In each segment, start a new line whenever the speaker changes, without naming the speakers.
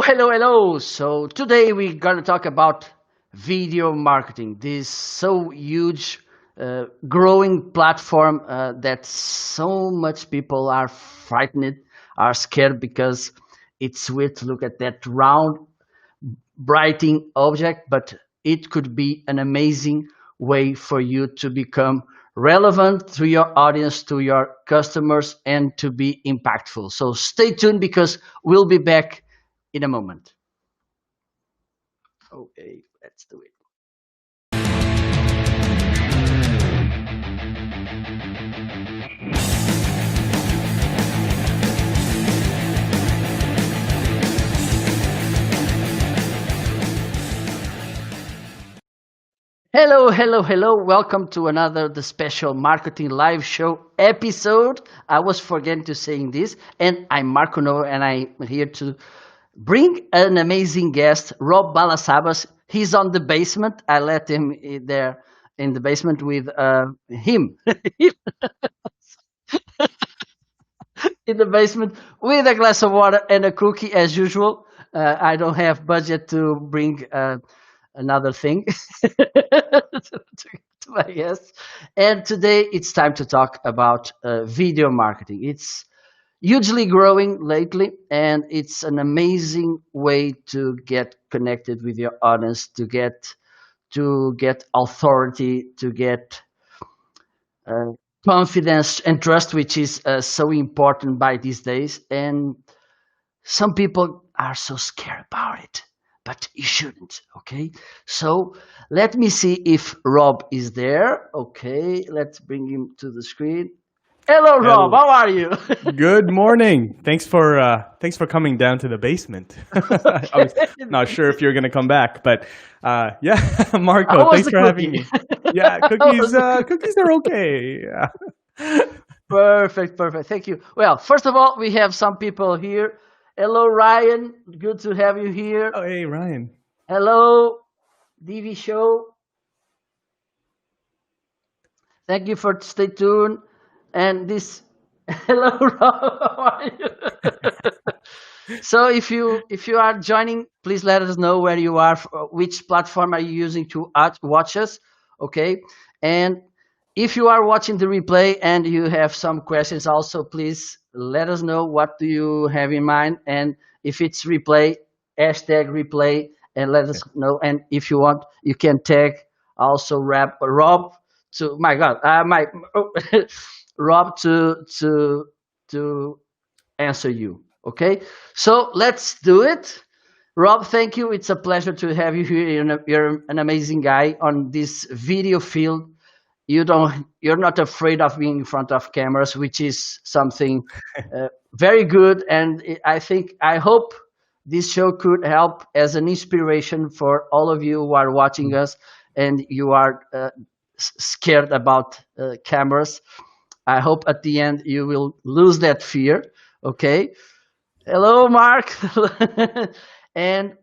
Hello. So today we're gonna talk about video marketing. This so huge, growing platform that so much people are frightened, are scared because it's weird to look at that round, brighting object, but it could be an amazing way for you to become relevant to your audience, to your customers, and to be impactful. So stay tuned because we'll be back in a moment. Okay, let's do it. Hello. Welcome to another the special marketing live show episode. I was forgetting to saying this, and I'm Marco Novo, and I'm here to bring an amazing guest, Rob Balasabas. He's on the basement. I let him there in the basement with him in the basement with a glass of water and a cookie as usual. I don't have budget to bring another thing to my guests. And today it's time to talk about video marketing. It's hugely growing lately, and it's an amazing way to get connected with your audience, to get authority, to get uh, confidence and trust, which is so important by these days. And some people are so scared about it, but you shouldn't. Okay, so let me see if Rob is there. Okay, let's bring him to the screen. Hello, Rob.
Hel-
How are you?
Good morning. Thanks for coming down to the basement. I was not sure if you're gonna come back, but yeah,
How
Marco,
was
thanks
the
for having
cookie?
me. Yeah,
How was
cookies.
the
Cookies are okay. Yeah.
Perfect. Thank you. Well, first of all, we have some people here. Hello, Ryan. Good to have you here.
Oh, hey, Ryan.
Hello, DV Show. Thank you for stay tuned. And this, hello, Rob. How are you? So if you are joining, please let us know where you are, which platform are you using to watch us, okay? And if you are watching the replay and you have some questions, also please let us know what do you have in mind, and if it's replay, hashtag replay, and let us know. And if you want, you can tag also Rob to my God, my Rob to answer you. Okay, so let's do it. Rob, thank you. It's a pleasure to have you here. You're an amazing guy on this video field. You're not afraid of being in front of cameras, which is something very good. And I hope this show could help as an inspiration for all of you who are watching us and you are scared about cameras. I hope at the end you will lose that fear. Okay. Hello, Mark. And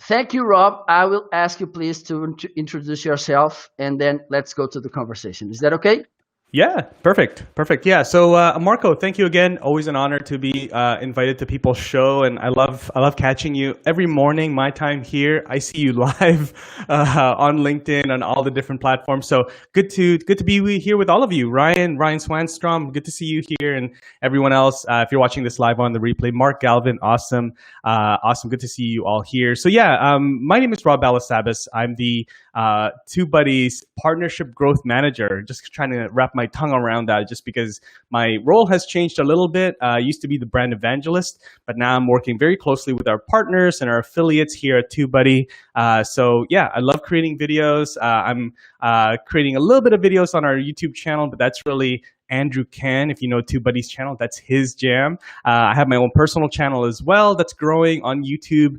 thank you, Rob. I will ask you please to introduce yourself, and then let's go to the conversation. Is that okay?
Yeah, perfect. Yeah, so Marco, thank you again. Always an honor to be invited to people's show, and I love catching you every morning. My time here, I see you live on LinkedIn on all the different platforms. So good to be here with all of you. Ryan Swanstrom, good to see you here, and everyone else. If you're watching this live on the replay, Mark Galvin, awesome, good to see you all here. So yeah, my name is Rob Balasabas. I'm the Two Buddies Partnership Growth Manager. Just trying to wrap my tongue around that, just because my role has changed a little bit. I used to be the brand evangelist, but now I'm working very closely with our partners and our affiliates here at TubeBuddy. So yeah, I love creating videos. I'm creating a little bit of videos on our YouTube channel, but that's really Andrew Can, if you know TubeBuddy's channel, that's his jam. I have my own personal channel as well that's growing on YouTube,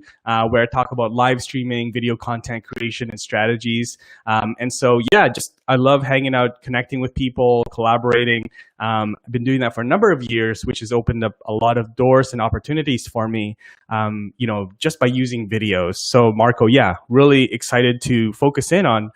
where I talk about live streaming, video content creation, and strategies. And so, yeah, just I love hanging out, connecting with people, collaborating. I've been doing that for a number of years, which has opened up a lot of doors and opportunities for me, just by using videos. So, Marco, yeah, really excited to focus in on,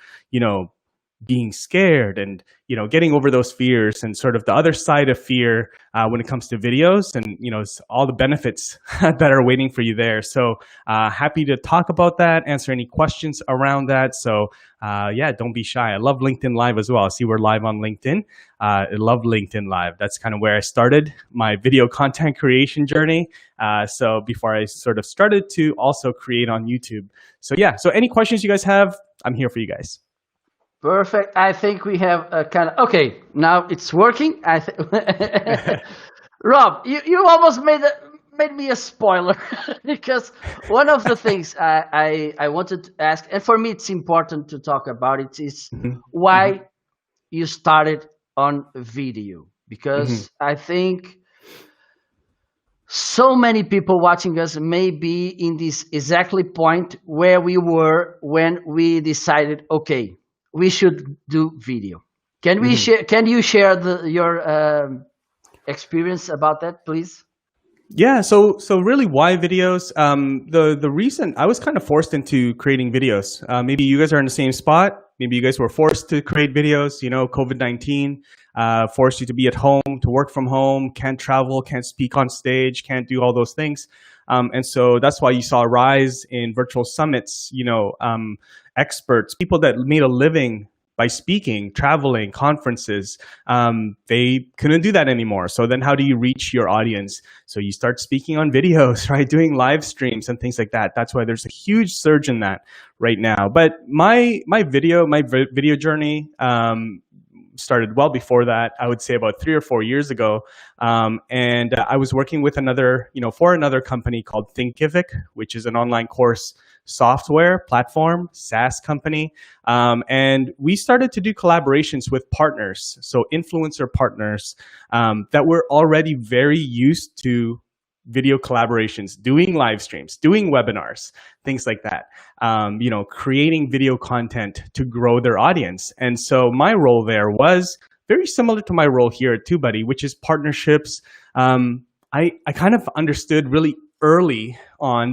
being scared and getting over those fears, and sort of the other side of fear when it comes to videos, and it's all the benefits that are waiting for you there. So happy to talk about that, answer any questions around that. So yeah, don't be shy. I love LinkedIn Live as well. I see we're live on LinkedIn. I love LinkedIn Live. That's kind of where I started my video content creation journey. So before I sort of started to also create on YouTube. So yeah, so any questions you guys have, I'm here for you guys.
Perfect. I think we have a kind of okay. Now it's working. Rob, you almost made me a spoiler because one of the things I wanted to ask, and for me it's important to talk about it, is
Mhm.
why
Mhm.
you started on video.
Mhm.
Because I think so many people watching us may be in this exactly point where we were when we decided, okay, we should do video. Can we
Mhm.
share? Can you share your experience about that, please?
Yeah, so really, why videos? The reason I was kind of forced into creating videos. Maybe you guys are in the same spot. Maybe you guys were forced to create videos. COVID-19 forced you to be at home, to work from home, can't travel, can't speak on stage, can't do all those things. And so that's why you saw a rise in virtual summits. Experts, people that made a living by speaking, traveling, conferences. They couldn't do that anymore. So then, how do you reach your audience? So you start speaking on videos, right? Doing live streams and things like that. That's why there's a huge surge in that right now. But my video journey started well before that. I would say about 3 or 4 years ago, and I was working with for another company called Thinkific, which is an online course software platform, SaaS company. And we started to do collaborations with partners, so influencer partners that were already very used to video collaborations, doing live streams, doing webinars, things like that. Creating video content to grow their audience. And so my role there was very similar to my role here at TubeBuddy, which is partnerships. I kind of understood really early on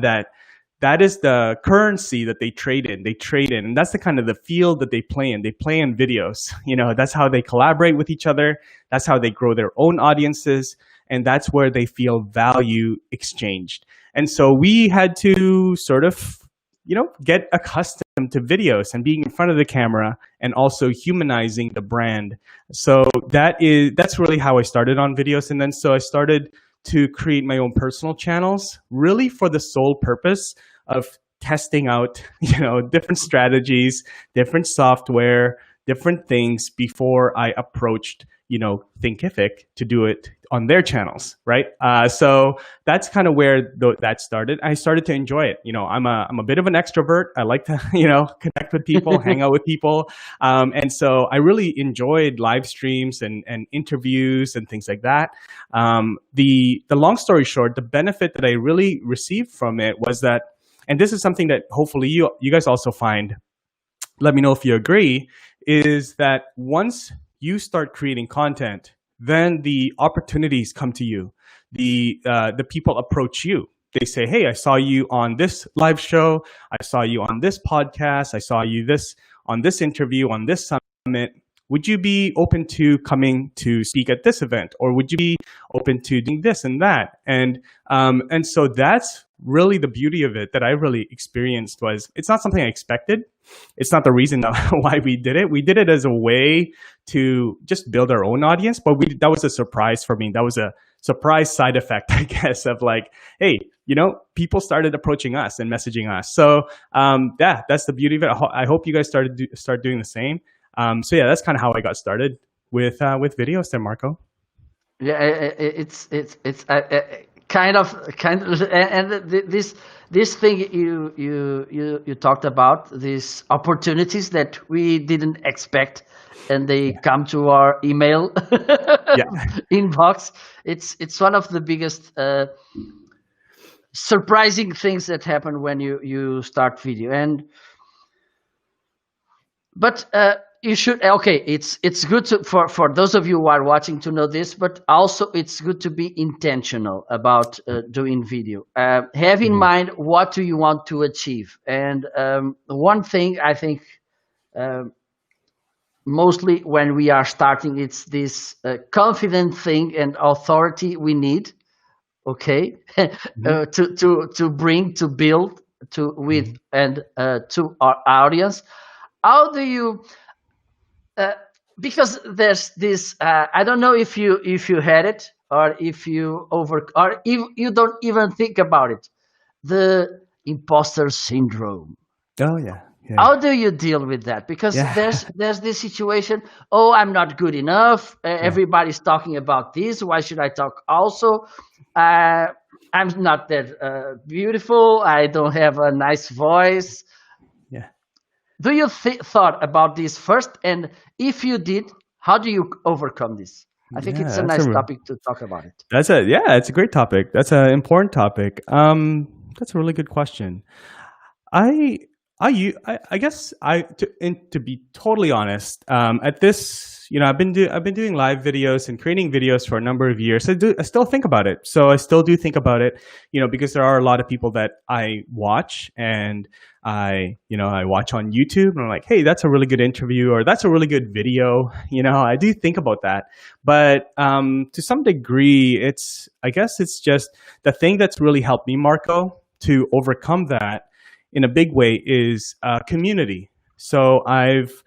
that is the currency that they trade in. They trade in, and that's the kind of the field that they play in. They play in videos. That's how they collaborate with each other. That's how they grow their own audiences, and that's where they feel value exchanged. And so we had to sort of, get accustomed to videos and being in front of the camera, and also humanizing the brand. So that's really how I started on videos, and then so I started to create my own personal channels, really for the sole purpose of testing out, different strategies, different software, different things before I approached, Thinkific to do it on their channels, right? So that's kind of where that started. I started to enjoy it. I'm a bit of an extrovert. I like to, connect with people, hang out with people, and so I really enjoyed live streams and interviews and things like that. The long story short, the benefit that I really received from it was that, and this is something that hopefully you guys also find, let me know if you agree, is that once you start creating content, then the opportunities come to you. The people approach you. They say, "Hey, I saw you on this live show. I saw you on this podcast. I saw you on this interview, on this summit. Would you be open to coming to speak at this event, or would you be open to doing this and that?" And so that's really the beauty of it that I really experienced. Was it's not something I expected. It's not the reason why we did it. We did it as a way to just build our own audience, but that was a surprise for me. That was a surprise side effect, I guess, of like, hey, people started approaching us and messaging us. So yeah, that's the beauty of it. I hope you guys start doing the same. So yeah, that's kind of how I got started with videos there, Marco.
Yeah, it's kind of, and this thing you talked about, these opportunities that we didn't expect, and they
Yeah.
come to our email
Yeah.
inbox. It's one of the biggest surprising things that happen when you start video. And but you should, okay, it's good for those of you who are watching to know this, but also it's good to be intentional about doing video. Have in
Mhm.
mind what do you want to achieve. And one thing I think um, mostly when we are starting, it's this confident thing and authority we need, okay,
Mhm.
to bring, to build to with
Mhm.
and to our audience. How do you uh, because there's this I don't know if you had it, or if you over, or if you don't even think about it, the imposter syndrome.
Oh yeah, yeah,
How do you deal with that? Because
yeah,
there's this situation, oh, I'm not good enough,
yeah,
everybody's talking about this, why should I talk also? uh, I'm not that beautiful, I don't have a nice voice.
yeah,
Do you thought about this first, and if you did, how do you overcome this? I think
yeah.
it's a nice topic to talk about it.
It's a great topic. That's an important topic. That's a really good question. I I guess to be totally honest, at this, I've been doing live videos and creating videos for a number of years. I still think about it. So I still do think about it, because there are a lot of people that I watch, and I watch on YouTube, and I'm like, hey, that's a really good interview, or that's a really good video. I do think about that, but to some degree, I guess it's just the thing that's really helped me, Marco, to overcome that in a big way is community. So I've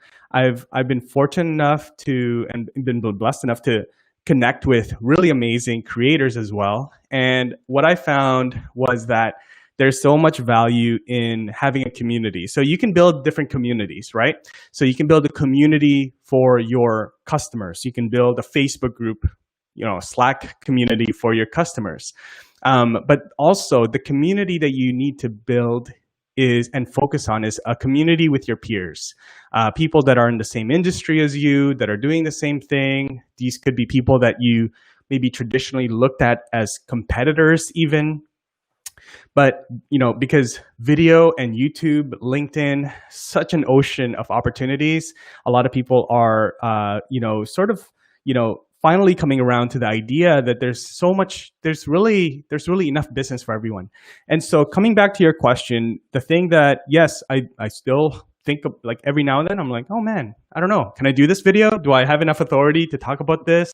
been fortunate enough to, and been blessed enough to connect with really amazing creators as well. And what I found was that there's so much value in having a community. So you can build different communities, right? So you can build a community for your customers. You can build a Facebook group, Slack community for your customers. But also the community that you need to build is and focus on is a community with your peers, people that are in the same industry as you, that are doing the same thing. These could be people that you maybe traditionally looked at as competitors, even. But because video and YouTube, LinkedIn, such an ocean of opportunities, a lot of people are sort of finally coming around to the idea that there's really enough business for everyone. And so, coming back to your question, the thing that, yes, I still think of, like, every now and then, I'm like, oh man, I don't know, can I do this video? Do I have enough authority to talk about this?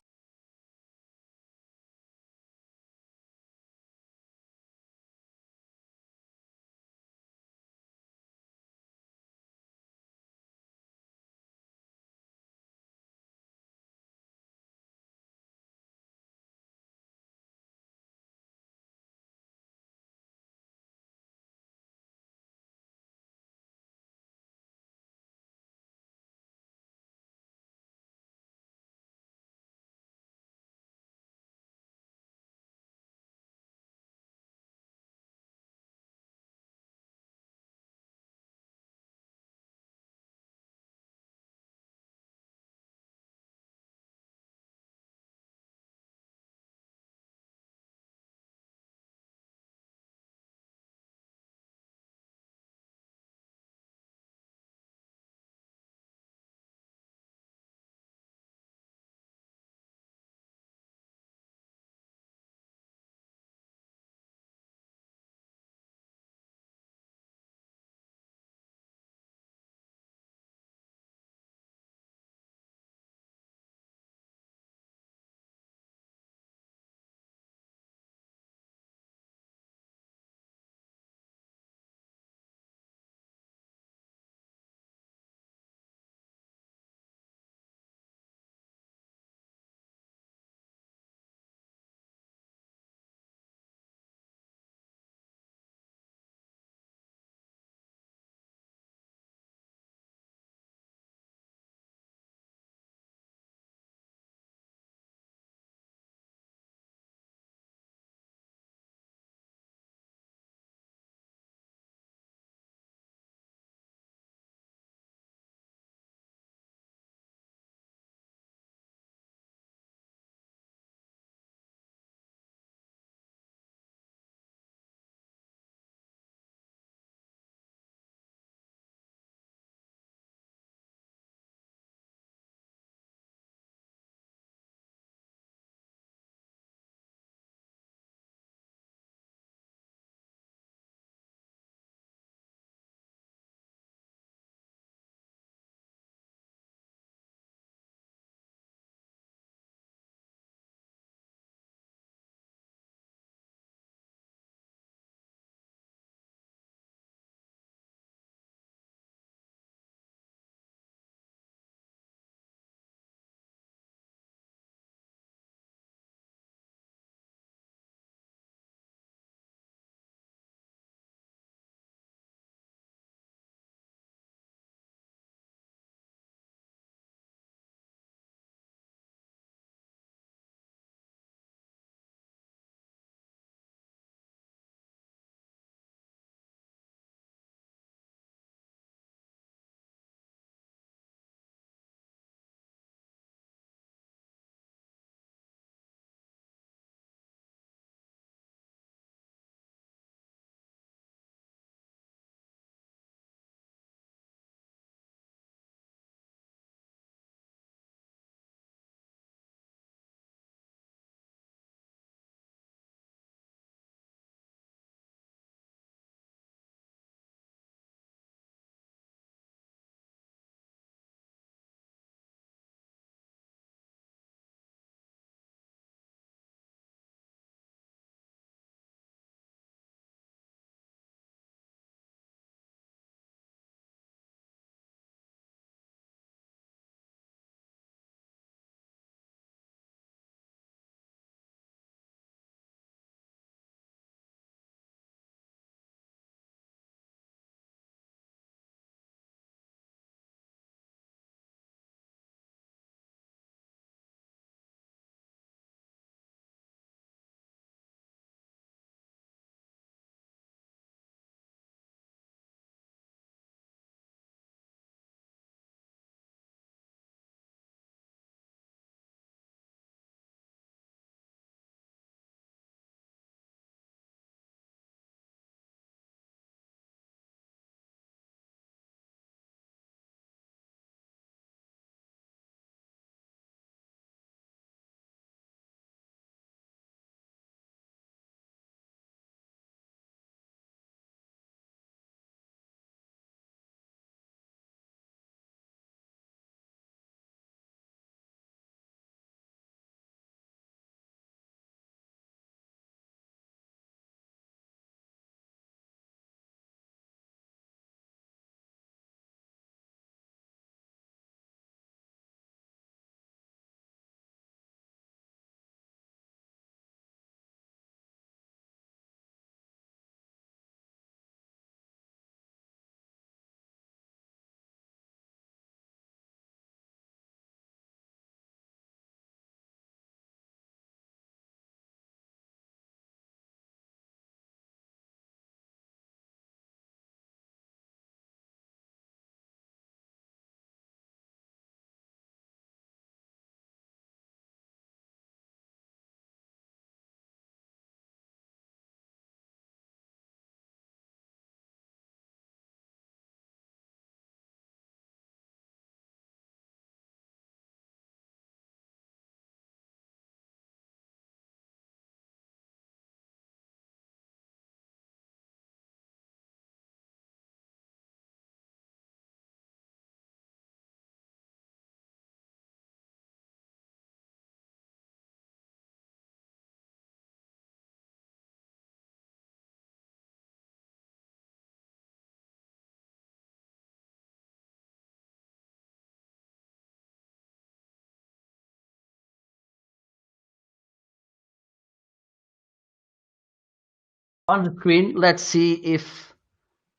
on the screen. Let's see if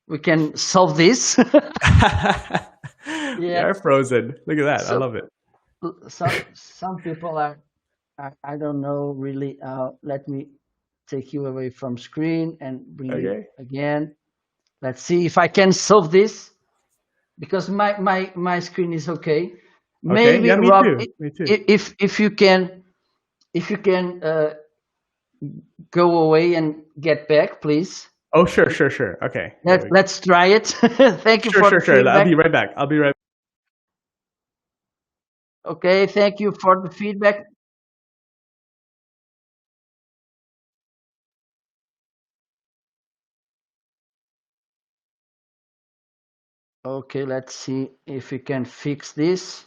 we can solve this.
We
Yeah.
are frozen. Look at that. I
So
love it.
some people are I don't know really. Let me take you away from screen and bring you
Okay.
again. Let's see if I can solve this because my screen is okay.
Okay.
Maybe
Yeah, me
Rob,
too. Me too.
if you can go away and get back, please.
Oh, sure, sure, sure. Okay. There we go.
Let's try it. Thank you
Sure,
for the
sure, sure. I'll
feedback.
be right back. I'll be right.
Okay, thank you for the feedback. Okay, let's see if we can fix this.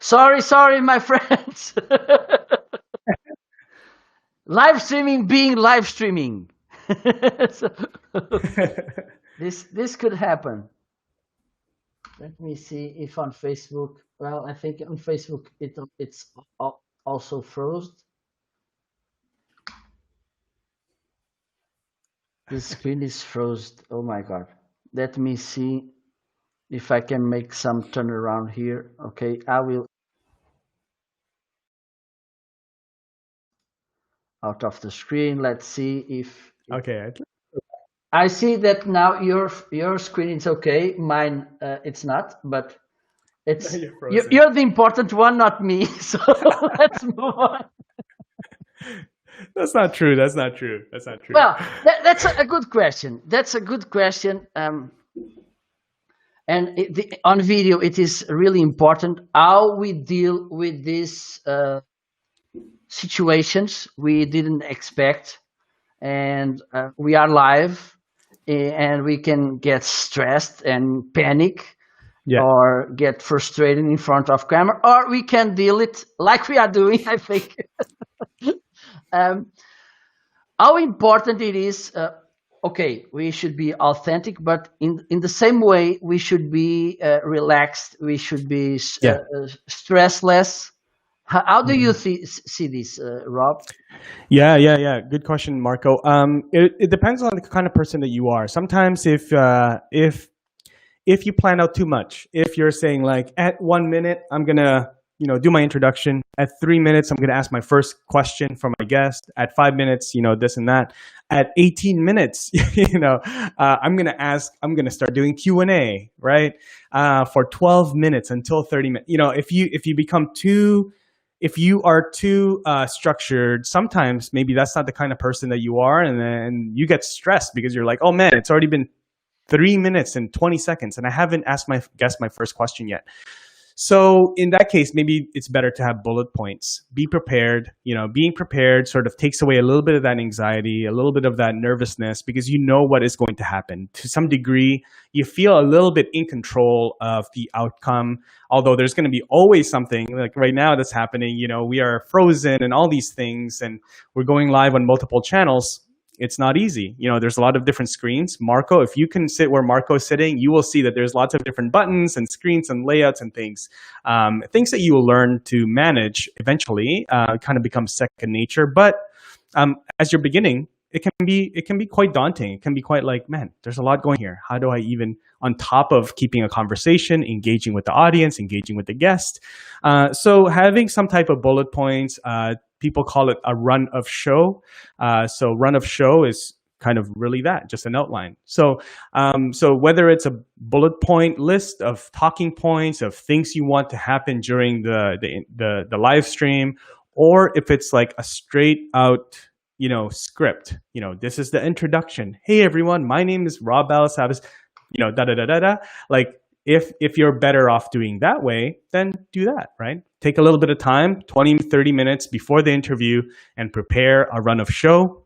Sorry, my friends. Live streaming being live streaming. So, this could happen. Let me see if on Facebook. Well, I think on Facebook it's also froze. The screen is froze. Oh my god. Let me see if I can make some turnaround here. Okay, I will out of the screen. Let's see if
Okay.
I see that now your screen is okay. Mine it's not, but it's
You're frozen.
you're the important one, not me. So let's move on.
That's not true. That's not true. That's not true.
Well, that's a good question. That's a good question. And on video, it is really important how we deal with these situations we didn't expect, and we are live, and we can get stressed and panic
Yeah.
or get frustrated in front of camera, or we can deal it like we are doing. I think. um, how important it is. Okay, we should be authentic, but in the same way, we should be relaxed. We should be
Yeah.
stressless. How do you
Mhm.
see this, Rob?
Yeah, yeah, yeah. Good question, Marco. It depends on the kind of person that you are. Sometimes if you plan out too much, if you're saying like at 1 minute I'm gonna do my introduction, at 3 minutes I'm gonna ask my first question from my guest, at 5 minutes this and that, at 18 minutes I'm gonna start doing Q&A, right, for 12 minutes until 30 minutes. If you become too if you are too structured, sometimes maybe that's not the kind of person that you are, and then you get stressed because you're like, oh man, it's already been 3 minutes and 20 seconds, and I haven't asked my guest my first question yet. So in that case, maybe it's better to have bullet points. Be prepared. Being prepared sort of takes away a little bit of that anxiety, a little bit of that nervousness, because you know what is going to happen. To some degree, you feel a little bit in control of the outcome, although there's going to be always something like right now that's happening. We are frozen and all these things, and we're going live on multiple channels. It's not easy. There's a lot of different screens. Marco, if you can sit where Marco's sitting, you will see that there's lots of different buttons and screens and layouts and things. Things that you will learn to manage eventually, kind of becomes second nature. But as you're beginning, it can be quite daunting. It can be quite like, man, there's a lot going here. How do I even, on top of keeping a conversation, engaging with the audience, engaging with the guest? So having some type of bullet points, people call it a run of show. So run of show is kind of really that, just an outline. So whether it's a bullet point list of talking points of things you want to happen during the live stream, or if it's like a straight out script. This is the introduction. Hey everyone, my name is Rob Balasabas. Da da da da da. Like if you're better off doing that way, then do that, right? Take a little bit of time, 20, 30 minutes before the interview, and prepare a run of show.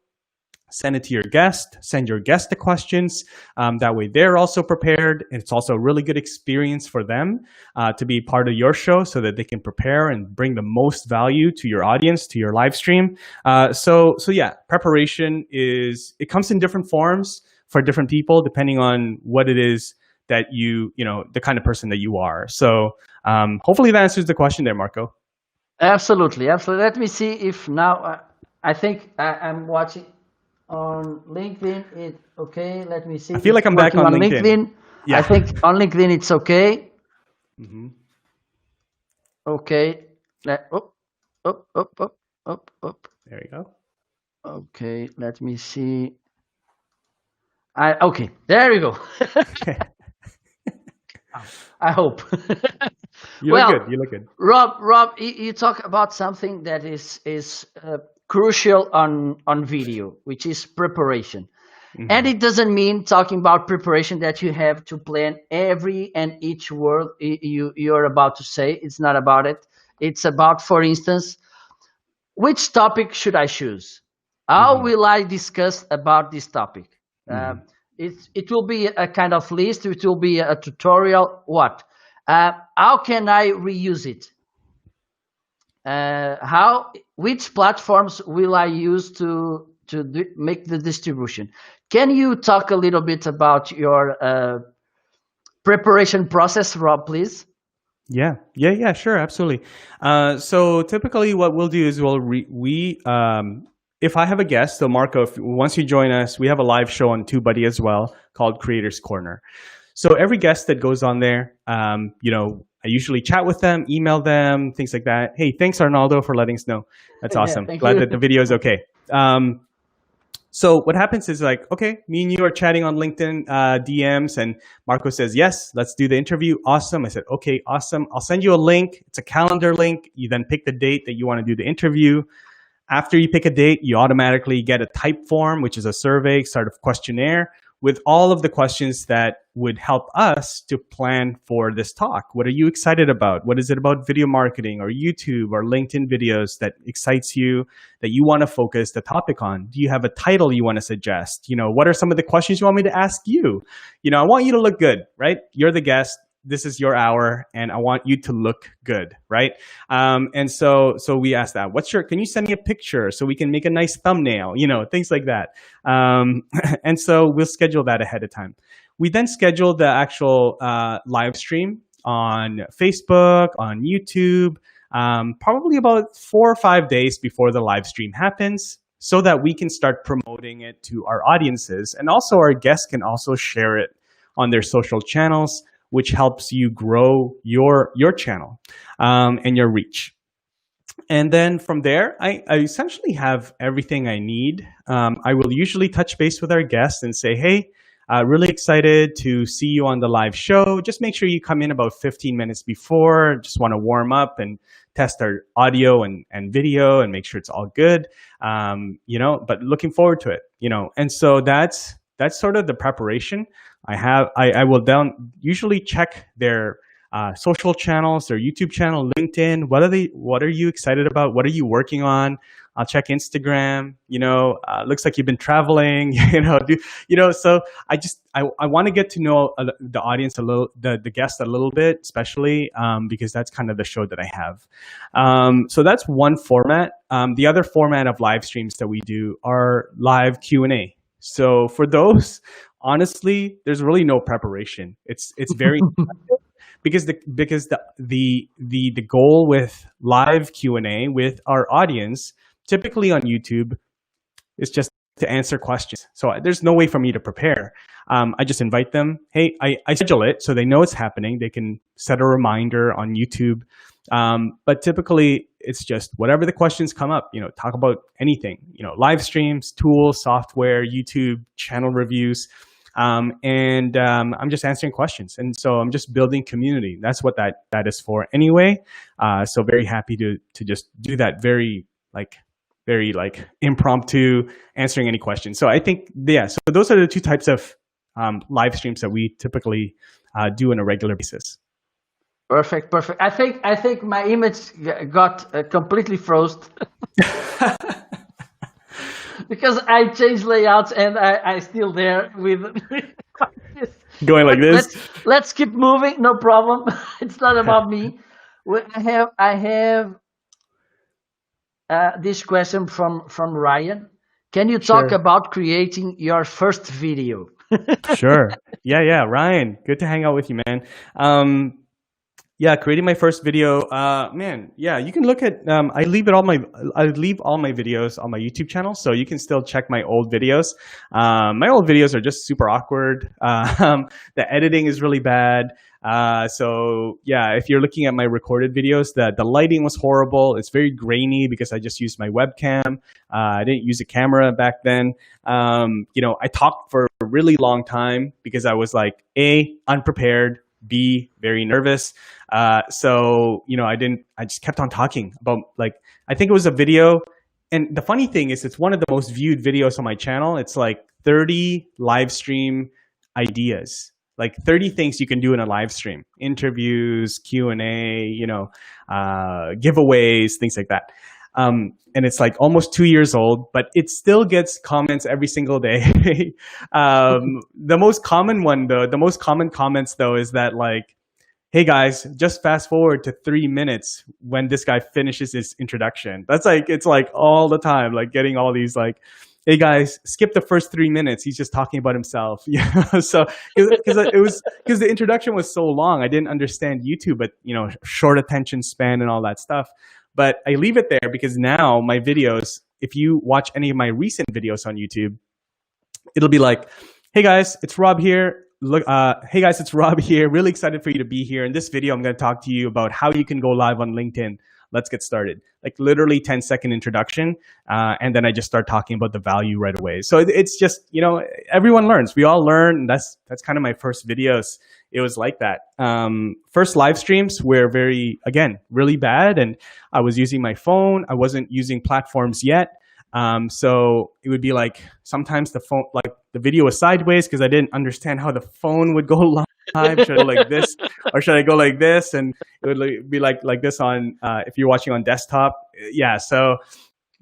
Send it to your guest. Send your guest the questions. That way they're also prepared. And it's also a really good experience for them to be part of your show so that they can prepare and bring the most value to your audience, to your live stream. So yeah, preparation it comes in different forms for different people, depending on what it is that the kind of person that you are. So hopefully that answers the question there, Marco.
Absolutely. Let me see if now. I think I'm watching. on LinkedIn. Okay. Let me see.
I feel like
It's
I'm back
working
on
on
LinkedIn.
LinkedIn. I
Yeah.
think on LinkedIn it's okay.
Hmm.
Okay. Up, up, up, up, up, up.
There you go.
Okay. Let me see. Okay. There you go. I hope.
You look good.
Well,
You look good.
Rob, you talk about something that is crucial on video, which is preparation. And
Hmm.
it doesn't mean talking about preparation that you have to plan every and each word you're about to say. It's not about it. It's about, for instance, which topic should I choose? How
Hmm.
will I discuss about this topic? Uh,
Hmm.
it will be a kind of list. It will be a tutorial. What? How can I reuse it? How? Which platforms will I use to make the distribution? Can you talk a little bit about your preparation process, Rob, please?
Yeah, sure, absolutely. So typically, what we'll do is if I have a guest, so Marco, once you join us, we have a live show on TubeBuddy as well called Creators Corner. So every guest that goes on there, I usually chat with them, email them, things like that. Hey, thanks Arnaldo for letting us know. That's
Yeah,
awesome.
thank
Glad
you.
that the video is okay. So what happens is like, okay, me and you are chatting on LinkedIn DMs, and Marco says, yes, let's do the interview. Awesome. I said, okay, awesome. I'll send you a link. It's a calendar link. You then pick the date that you want to do the interview. After you pick a date, you automatically get a type form, which is a survey sort of questionnaire with all of the questions that would help us to plan for this talk. What are you excited about? What is it about video marketing or YouTube or LinkedIn videos that excites you, that you want to focus the topic on? Do you have a title you want to suggest? What are some of the questions you want me to ask you? I want you to look good, right? You're the guest. This is your hour, and I want you to look good, right? And so we asked that. Can you send me a picture so we can make a nice thumbnail? Things like that. And so we'll schedule that ahead of time. We then schedule the actual live stream on Facebook, on YouTube, probably about 4 or 5 days before the live stream happens, so that we can start promoting it to our audiences, and also our guests can also share it on their social channels, which helps you grow your channel and your reach. And then from there, I essentially have everything I need. I will usually touch base with our guests and say, hey, really excited to see you on the live show. Just make sure you come in about 15 minutes before. Just want to warm up and test our audio and video and make sure it's all good. But looking forward to it, And so that's sort of the preparation. I will down usually check their social channels, their YouTube channel, LinkedIn. What are you excited about? What are you working on? I'll check Instagram. Looks like you've been traveling. So I want to get to know the audience a little, the guest a little bit, especially because that's kind of the show that I have. So that's one format. The other format of live streams that we do are live Q&A. So for those, honestly, there's really no preparation. It's very because the goal with live Q&A with our audience, typically on YouTube, is just to answer questions. So there's no way for me to prepare. I just invite them. Hey, I schedule it so they know it's happening. They can set a reminder on YouTube. But typically, it's just whatever the questions come up. Talk about anything. Live streams, tools, software, YouTube, channel reviews. I'm just answering questions, and so I'm just building community. That's what that is for, anyway. So very happy to just do that. Very impromptu, answering any questions. So I think, yeah. So those are the two types of live streams that we typically do on a regular basis.
Perfect, perfect. I think my image got completely frozen because I changed layouts and I still there with this.
Going like
But
this.
let's keep moving. No problem. It's not about me. I have this question from Ryan. Can you talk
Sure.
about creating your first video?
Sure. Yeah. Ryan, good to hang out with you, man. Yeah, creating my first video. Man, yeah, you can look at. I leave all my videos on my YouTube channel, so you can still check my old videos. My old videos are just super awkward. The editing is really bad. So yeah, if you're looking at my recorded videos, the lighting was horrible. It's very grainy because I just used my webcam. I didn't use a camera back then. I talked for a really long time because I was like unprepared. B, very nervous. I just kept on talking about, like, I think it was a video. And the funny thing is, it's one of the most viewed videos on my channel. It's like 30 live stream ideas, like 30 things you can do in a live stream, interviews, Q&A, giveaways, things like that. And it's like almost 2 years old, but it still gets comments every single day. The most common one, though, the most common comments, though, is that, like, hey guys, just fast forward to 3 minutes when this guy finishes his introduction. That's like, it's like all the time, like getting all these like, hey guys, skip the first 3 minutes. He's just talking about himself. So because the introduction was so long, I didn't understand YouTube, but short attention span and all that stuff. But I leave it there because now my videos, if you watch any of my recent videos on YouTube, it'll be like, hey guys, it's Rob here. Hey guys, it's Rob here. Really excited for you to be here. In this video, I'm going to talk to you about how you can go live on LinkedIn. Let's get started. Like literally 10-second introduction. And then I just start talking about the value right away. So it's just, everyone learns. We all learn. And that's kind of my first videos. It was like that. First live streams were really bad. And I was using my phone. I wasn't using platforms yet. So it would be like sometimes the phone, like the video was sideways because I didn't understand how the phone would go live. Should I go like this or should I go like this? And it would be like this on if you're watching on desktop. Yeah. So,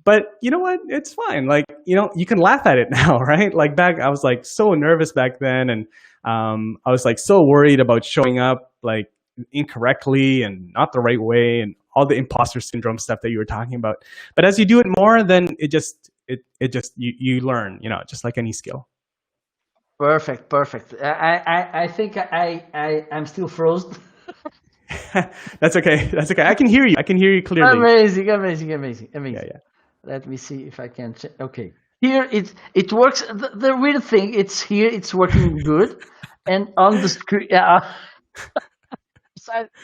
but you know what? It's fine. Like, you can laugh at it now, right? Like I was like so nervous back then, and I was like so worried about showing up like incorrectly and not the right way and all the imposter syndrome stuff that you were talking about. But as you do it more, then you learn, just like any skill.
Perfect. I think I'm still frozen.
That's okay. I can hear you. I can hear you clearly.
Amazing.
Yeah.
Let me see if I can. Okay. Here it works. The weird thing, it's working good, and on the screen,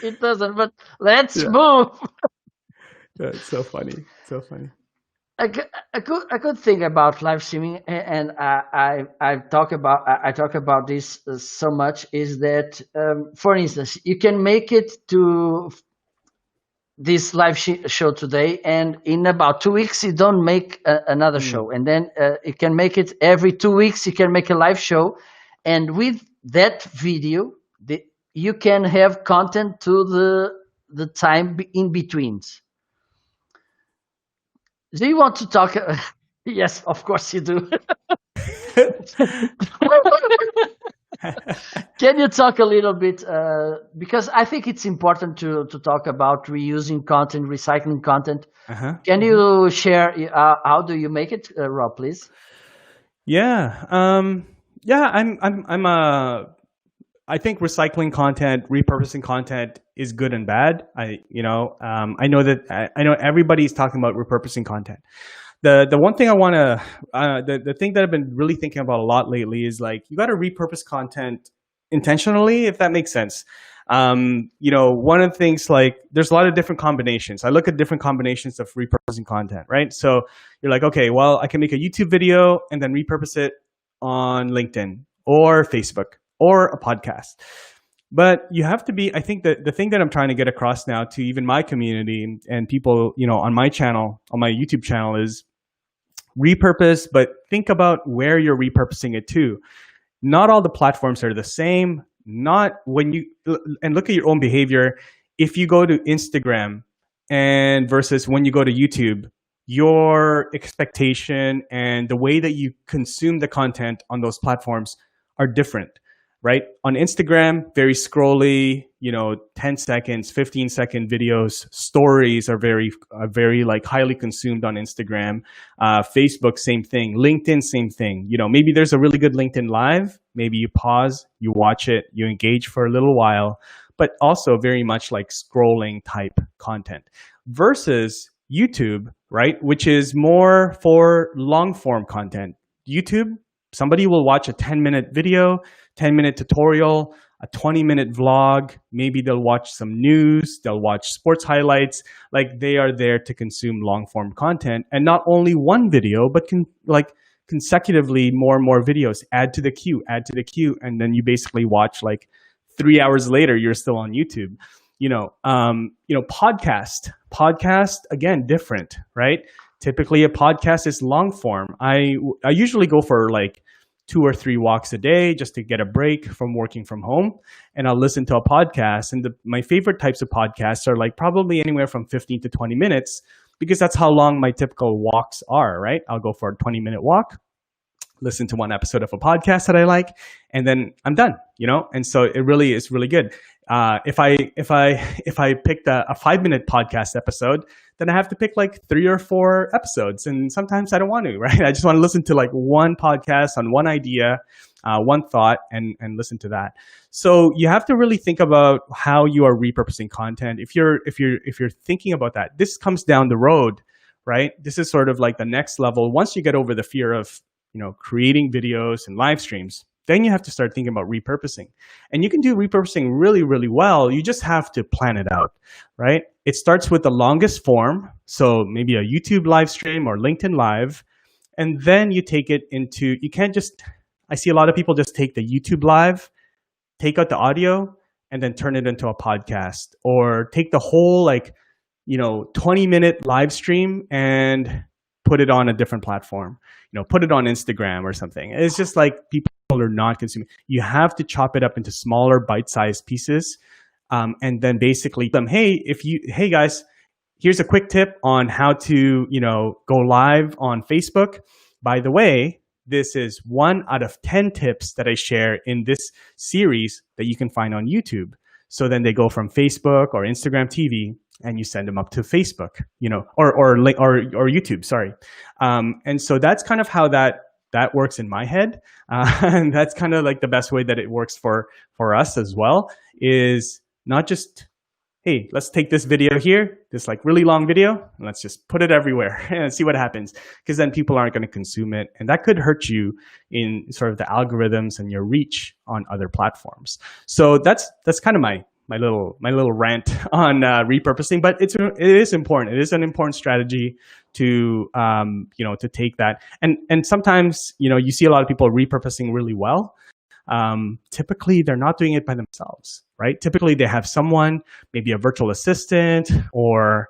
it doesn't. But let's move.
That's so funny.
A good thing about live streaming, and I talk about this so much, is that, for instance, you can make it to this live show today, and in about 2 weeks you don't make another show, and then you can make it every 2 weeks. You can make a live show, and with that video, you can have content to the time in betweens. Do you want to talk? Yes, of course you do. Can you talk a little bit? Because I think it's important to talk about reusing content, recycling content. Can you share how do you make it, Rob, please?
Yeah. I think recycling content, repurposing content is good and bad. I know everybody's talking about repurposing content. The one thing I want to, the thing that I've been really thinking about a lot lately is, like, you got to repurpose content intentionally, if that makes sense. One of the things, like, there's a lot of different combinations. I look at different combinations of repurposing content, right? So you're like, okay, well, I can make a YouTube video and then repurpose it on LinkedIn or Facebook or a podcast. But you have to be, I think that the thing that I'm trying to get across now to even my community and people, on my channel, on my YouTube channel, is repurpose, but think about where you're repurposing it to. Not all the platforms are the same. And look at your own behavior. If you go to Instagram and versus when you go to YouTube, your expectation and the way that you consume the content on those platforms are different. Right? On Instagram, very scrolly, 10 seconds, 15-second videos. Stories are very like highly consumed on Instagram. Facebook, same thing. LinkedIn, same thing. Maybe there's a really good LinkedIn Live. Maybe you pause, you watch it, you engage for a little while. but also very much like scrolling type content versus YouTube, right? Which is more for long form content. YouTube, somebody will watch a 10-minute video, 10-minute tutorial, a 20-minute vlog. Maybe they'll watch some news, they'll watch sports highlights. Like they are there to consume long form content, and not only one video, but consecutively more and more videos. Add to the queue, and then you basically watch like 3 hours later, you're still on YouTube. Podcast again, different, right? Typically, a podcast is long form. I usually go for like 2 or 3 walks a day just to get a break from working from home, and I'll listen to a podcast. And my favorite types of podcasts are like probably anywhere from 15 to 20 minutes because that's how long my typical walks are, right? I'll go for a 20-minute walk, listen to one episode of a podcast that I like, and then I'm done, And so it really is really good. If I picked a 5-minute podcast episode, then I have to pick like 3 or 4 episodes, and sometimes I don't want to, right? I just want to listen to like one podcast on one idea, one thought, and listen to that. So you have to really think about how you are repurposing content. If you're thinking about that, this comes down the road, right? This is sort of like the next level. Once you get over the fear of creating videos and live streams, then you have to start thinking about repurposing. And you can do repurposing really, really well. You just have to plan it out, right? It starts with the longest form. So maybe a YouTube live stream or LinkedIn Live. And then you take it into, I see a lot of people just take the YouTube Live, take out the audio, and then turn it into a podcast. Or take the whole 20-minute live stream and put it on a different platform, put it on Instagram or something. It's just like people are not consuming. You have to chop it up into smaller bite-sized pieces. And then basically hey guys, here's a quick tip on how to, go live on Facebook. By the way, this is 1 out of 10 tips that I share in this series that you can find on YouTube. So then they go from Facebook or Instagram TV, and you send them up to Facebook, or YouTube. Sorry, and so that's kind of how that works in my head, and that's kind of like the best way that it works for us as well. Is not just, hey, let's take this video here, this like really long video, and let's just put it everywhere and see what happens, because then people aren't going to consume it, and that could hurt you in sort of the algorithms and your reach on other platforms. So that's kind of my little rant on repurposing, but it is important. It is an important strategy to to take that, and sometimes you see a lot of people repurposing really well. Typically, they're not doing it by themselves, right? Typically, they have someone, maybe a virtual assistant or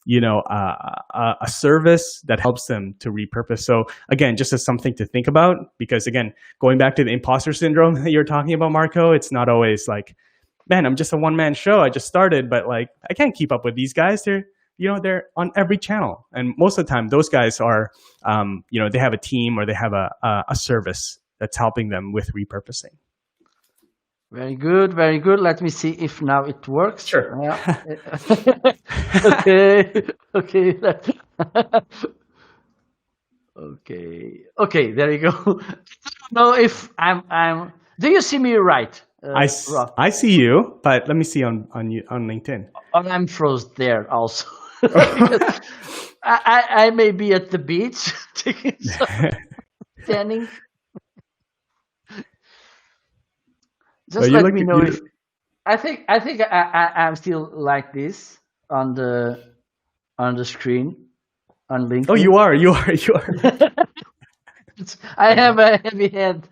a service that helps them to repurpose. So again, just as something to think about, because again, going back to the imposter syndrome that you're talking about, Marco, it's not always like, man, I'm just a one-man show. I just started, but like I can't keep up with these guys. They're on every channel, and most of the time, those guys are, they have a team or they have a service that's helping them with repurposing.
Very good, very good. Let me see if now it works.
Sure.
Yeah. Okay. Okay. There you go. I don't know if I'm. Do you see me right? Rob?
I see you, but let me see on LinkedIn.
And I'm froze there also. I may be at the beach taking tanning. Just let me know if I think I'm still like this on the screen on LinkedIn.
Oh, you are.
I have a heavy head.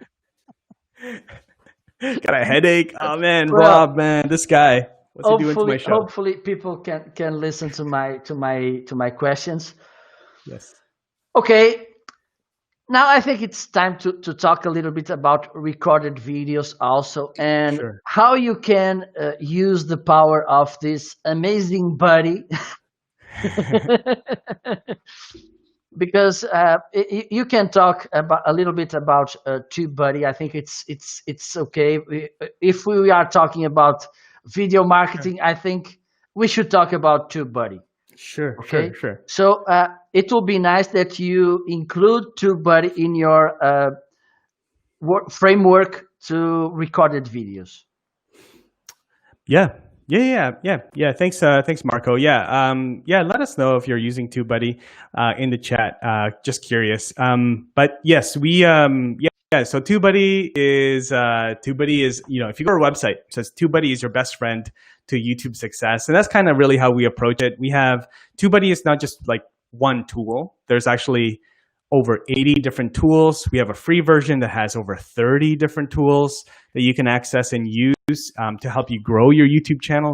Got a headache. Oh man, well, Rob, man, this guy. What's he doing to my show?
Hopefully, people can listen to my questions.
Yes.
Okay. Now I think it's time to talk a little bit about recorded videos also, and how you can use the power of this amazing buddy. Because you can talk about a little bit about TubeBuddy. I think it's okay if we are talking about video marketing. I think we should talk about TubeBuddy.
Sure.
So it will be nice that you include TubeBuddy in your framework to recorded videos.
Yeah. Yeah. Thanks, Marco. Yeah. Let us know if you're using TubeBuddy in the chat. Just curious. But yes, yeah. So TubeBuddy is if you go to our website, it says TubeBuddy is your best friend to YouTube success, and that's kind of really how we approach it. We have TubeBuddy is not just like one tool. There's actually over 80 different tools. We have a free version that has over 30 different tools that you can access and use to help you grow your YouTube channel,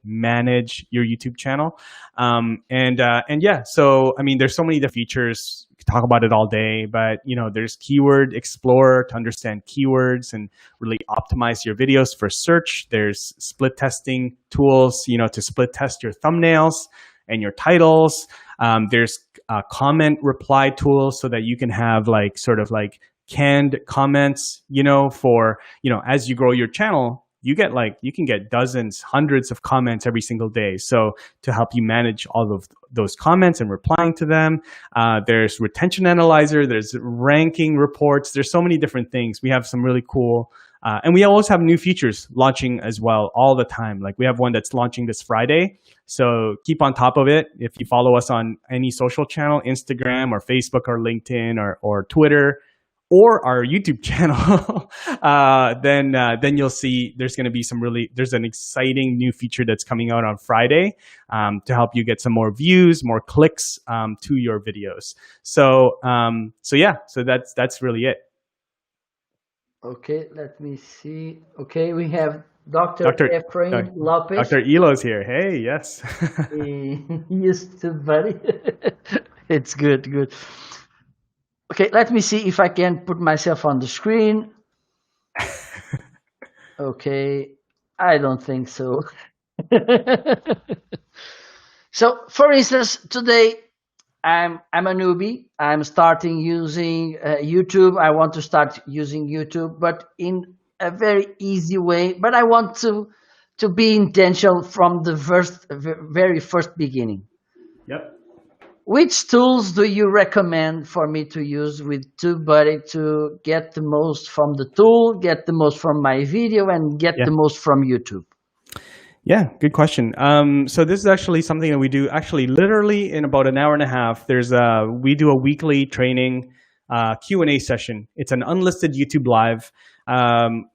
manage your YouTube channel. And yeah, so I mean, there's so many different features. We could talk about it all day, but there's Keyword Explorer to understand keywords and really optimize your videos for search. There's split testing tools, to split test your thumbnails and your titles. There's comment reply tools so that you can have sort of canned comments, for, as you grow your channel, you can get dozens, hundreds of comments every single day. So to help you manage all of those comments and replying to them, there's retention analyzer, there's ranking reports, there's so many different things. We have some really cool, and we always have new features launching as well all the time. Like we have one that's launching this Friday. So keep on top of it. If you follow us on any social channel, Instagram or Facebook or LinkedIn or Twitter, or our YouTube channel, then you'll see there's an exciting new feature that's coming out on Friday to help you get some more views, more clicks to your videos. So that's really it.
Okay, let me see. Okay, we have Dr. Efrain Lopez.
Dr. Elo's here. Hey, yes.
He used to, buddy. It's good. Okay, let me see if I can put myself on the screen. Okay, I don't think so. So, for instance, today I'm a newbie. I'm starting using YouTube. I want to start using YouTube, but in a very easy way. But I want to be intentional from the very first beginning.
Yep.
Which tools do you recommend for me to use with TubeBuddy to get the most from the tool, get the most from my video, and get the most from YouTube?
Yeah, good question. So this is actually something that we do literally in about an hour and a half. We do a weekly training Q&A session. It's an unlisted YouTube live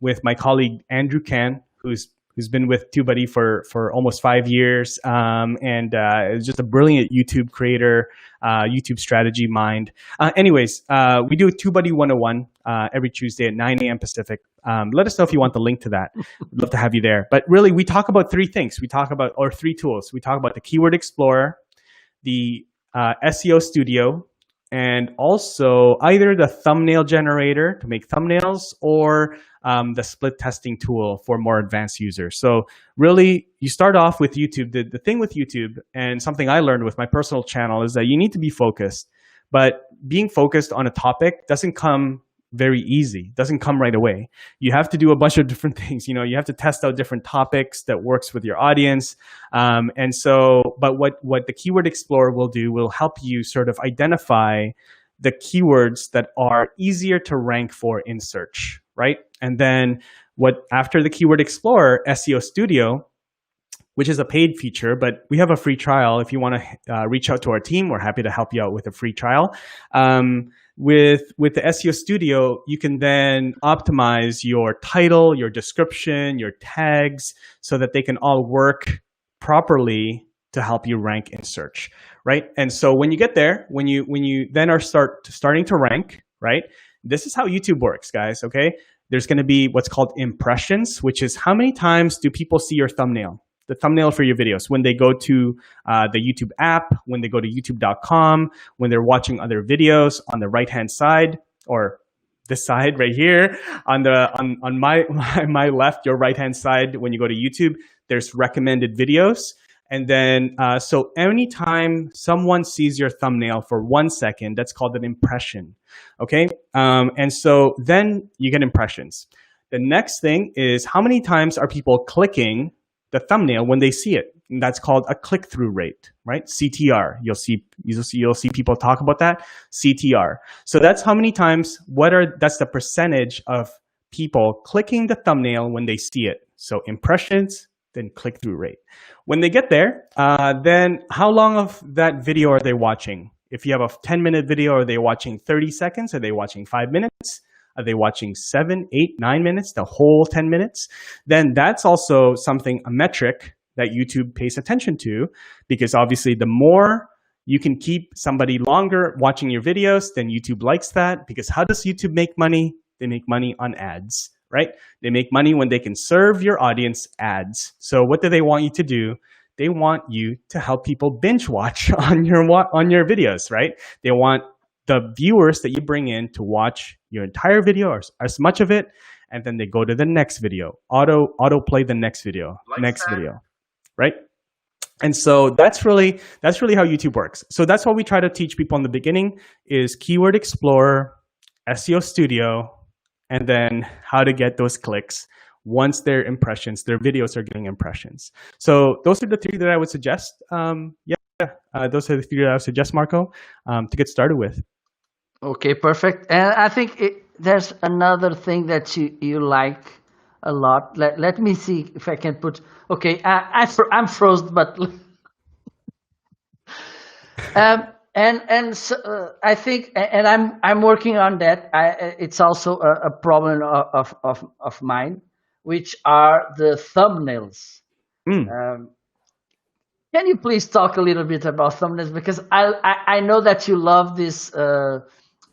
with my colleague Andrew Can, who's been with TubeBuddy for almost 5 years, and is just a brilliant YouTube creator, YouTube strategy mind. Anyways, we do TubeBuddy 101 every Tuesday at 9 a.m. Pacific. Let us know if you want the link to that. We'd love to have you there. But really, we talk about three things. Or three tools. We talk about the Keyword Explorer, the SEO Studio, and also either the thumbnail generator to make thumbnails or the split testing tool for more advanced users. So really, you start off with YouTube. The thing with YouTube, and something I learned with my personal channel, is that you need to be focused. But being focused on a topic doesn't come very easy, doesn't come right away. You have to do a bunch of different things. You have to test out different topics that works with your audience. But what the Keyword Explorer will help you sort of identify the keywords that are easier to rank for in search, right? And then after the Keyword Explorer, SEO Studio, which is a paid feature, but we have a free trial. If you want to reach out to our team, we're happy to help you out with a free trial. With the SEO Studio, you can then optimize your title, your description, your tags, so that they can all work properly to help you rank in search, right? And so when you get there, when you then are starting to rank, right? This is how YouTube works, guys. Okay, there's going to be what's called impressions, which is how many times do people see your thumbnail? The thumbnail for your videos when they go to the YouTube app, when they go to youtube.com, when they're watching other videos on the right-hand side, or this side right here on my left, your right-hand side. When you go to YouTube, there's recommended videos. And then, so anytime someone sees your thumbnail for 1 second, that's called an impression. Okay. And so then you get impressions. The next thing is how many times are people clicking the thumbnail when they see it. And that's called a click-through rate, right? CTR. You'll see people talk about that. CTR. So that's how many times. That's the percentage of people clicking the thumbnail when they see it. So impressions, then click-through rate. When they get there, then how long of that video are they watching? If you have a 10-minute video, are they watching 30 seconds? Are they watching 5 minutes? Are they watching 7, 8, 9 minutes, the whole 10 minutes? Then that's also something, a metric that YouTube pays attention to, because obviously the more you can keep somebody longer watching your videos, then YouTube likes that. Because how does YouTube make money? They make money on ads, right? They make money when they can serve your audience ads. So what do they want you to do? They want you to help people binge watch on your videos, right? They want the viewers that you bring in to watch your entire video or as much of it, and then they go to the next video, auto play the next video, video, right? And so that's really how YouTube works. So that's what we try to teach people in the beginning is Keyword Explorer, SEO Studio, and then how to get those clicks once their videos are getting impressions. So those are the three that I would suggest. Those are the three that I would suggest, Marco, to get started with.
Okay, perfect. And I think there's another thing that you like a lot. Let me see if I can put. Okay, I'm frozen, but and so, I think, and I'm working on that. It's also a problem of mine, which are the thumbnails. Can you please talk a little bit about thumbnails, because I know that you love this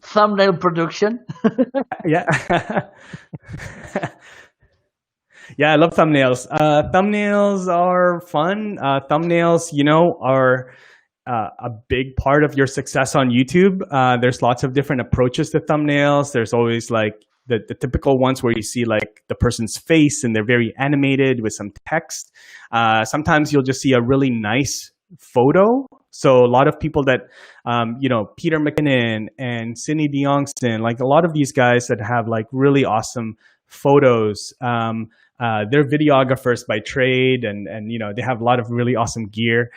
thumbnail production.
Yeah. Yeah, I love thumbnails. Thumbnails are fun. Thumbnails, are a big part of your success on YouTube. There's lots of different approaches to thumbnails. There's always like the typical ones where you see like the person's face and they're very animated with some text. Sometimes you'll just see a really nice photo. So a lot of people that, Peter McKinnon and Cindy DeYoungston, like a lot of these guys that have like really awesome photos. They're videographers by trade, and they have a lot of really awesome gear.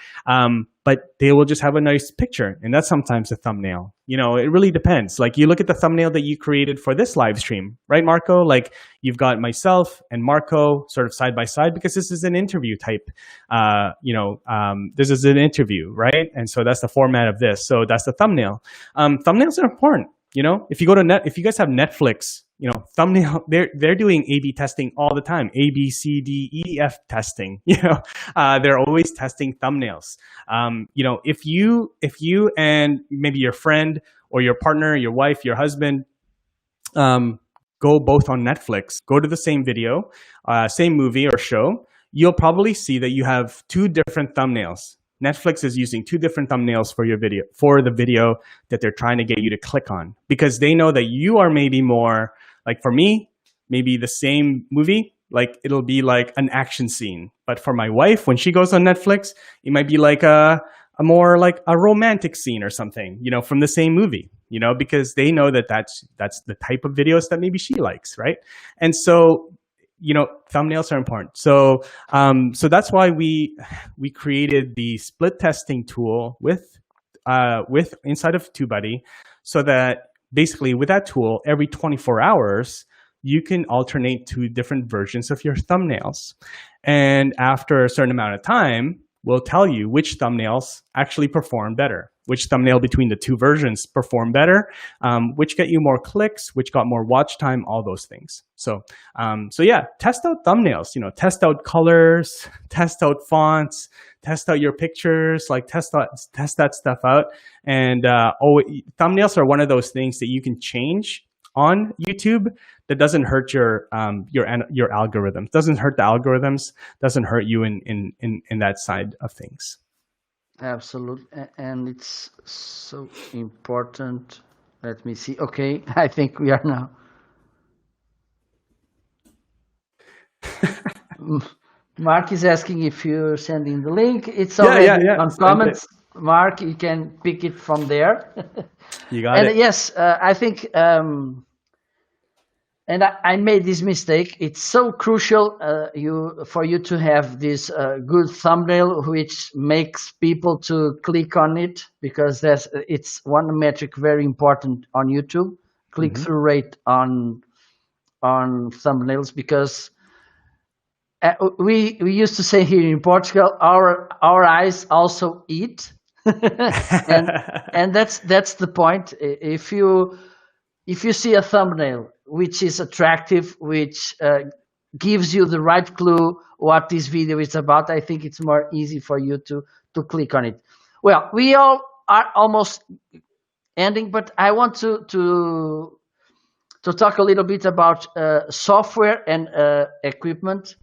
But they will just have a nice picture, and that's sometimes a thumbnail. It really depends. Like you look at the thumbnail that you created for this live stream, right, Marco? Like you've got myself and Marco sort of side by side, because this is an interview type. This is an interview, right? And so that's the format of this. So that's the thumbnail. Thumbnails are important. If you go to if you guys have Netflix, thumbnail, they're doing A/B testing all the time. A, B, C, D, E, F testing. They're always testing thumbnails. If you and maybe your friend or your partner, your wife, your husband, go both on Netflix, go to the same video, same movie or show, you'll probably see that you have two different thumbnails. Netflix is using two different thumbnails for the video that they're trying to get you to click on, because they know that you are maybe more like, for me, maybe the same movie, like it'll be like an action scene. But for my wife, when she goes on Netflix, it might be like a more like a romantic scene or something, from the same movie, because they know that that's the type of videos that maybe she likes, right? And so thumbnails are important. So that's why we created the split testing tool with inside of TubeBuddy, so that basically with that tool, every 24 hours, you can alternate two different versions of your thumbnails. And after a certain amount of time, we'll tell you which thumbnails actually perform better, which thumbnail between the two versions perform better, which get you more clicks, which got more watch time, all those things. So yeah, test out thumbnails, test out colors, test out fonts, test out your pictures, like test that stuff out. And thumbnails are one of those things that you can change on YouTube that doesn't hurt your algorithm, doesn't hurt the algorithms, doesn't hurt you in that side of things.
Absolutely, and it's so important. Let me see. Okay, I think we are now. Mark is asking if you're sending the link. It's already on comments. Mark, you can pick it from there.
You got it.
Yes, I think, and I made this mistake. It's so crucial for you to have this good thumbnail, which makes people to click on it, because it's one metric very important on YouTube, click-through rate on thumbnails, because we used to say here in Portugal, our eyes also eat, and that's the point. If you see a thumbnail which is attractive, which gives you the right clue what this video is about, I think it's more easy for you to click on it. Well, we all are almost ending, but I want to talk a little bit about software and equipment.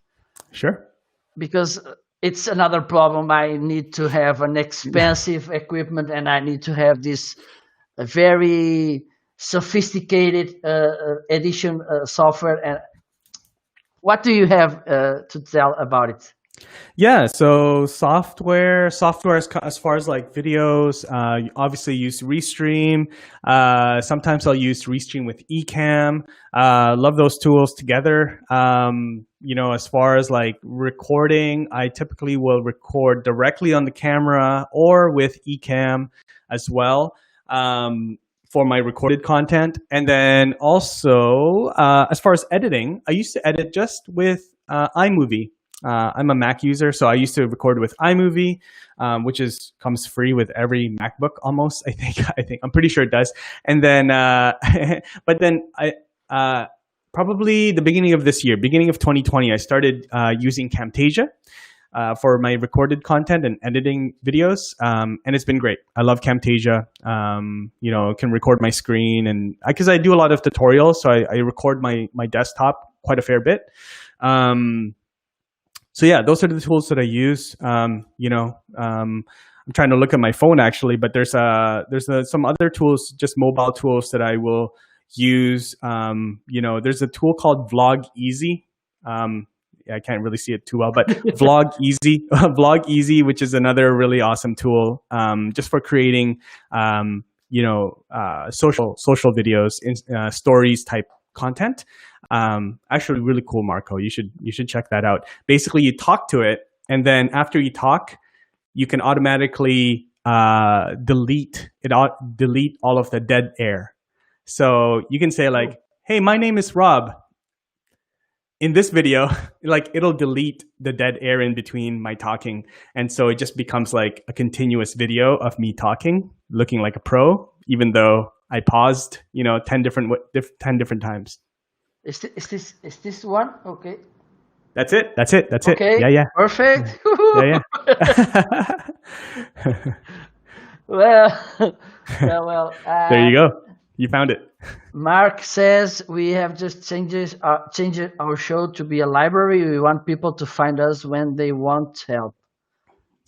Sure.
Because it's another problem. I need to have an expensive equipment, and I need to have this very sophisticated edition software. And what do you have to tell about it?
Yeah, so software as far as like videos, you obviously use Restream. Sometimes I'll use Restream with Ecamm. Love those tools together. As far as like recording, I typically will record directly on the camera or with Ecamm as well. For my recorded content. And then also, as far as editing, I used to edit just with iMovie. I'm a Mac user, so I used to record with iMovie, which comes free with every MacBook almost. I think I'm pretty sure it does. And then, but then I probably the beginning of this year, beginning of 2020, I started using Camtasia for my recorded content and editing videos, and it's been great. I love Camtasia. Can record my screen, and because I do a lot of tutorials, so I record my desktop quite a fair bit. So yeah, those are the tools that I use. I'm trying to look at my phone actually, but there's some other tools, just mobile tools that I will use. There's a tool called Vlog Easy. I can't really see it too well, but Vlog Easy, which is another really awesome tool, just for creating, social videos, stories type content. Actually really cool, Marco. You should check that out. Basically, you talk to it, and then after you talk, you can automatically delete all of the dead air. So you can say like, "Hey, my name is Rob." In this video, like it'll delete the dead air in between my talking, and so it just becomes like a continuous video of me talking, looking like a pro, even though I paused, 10 different times.
Is this one? Okay.
That's it.
Okay.
Yeah.
Perfect.
Yeah.
Well.
There you go. You found it.
Mark says we have just changed our show to be a library. We want people to find us when they want help.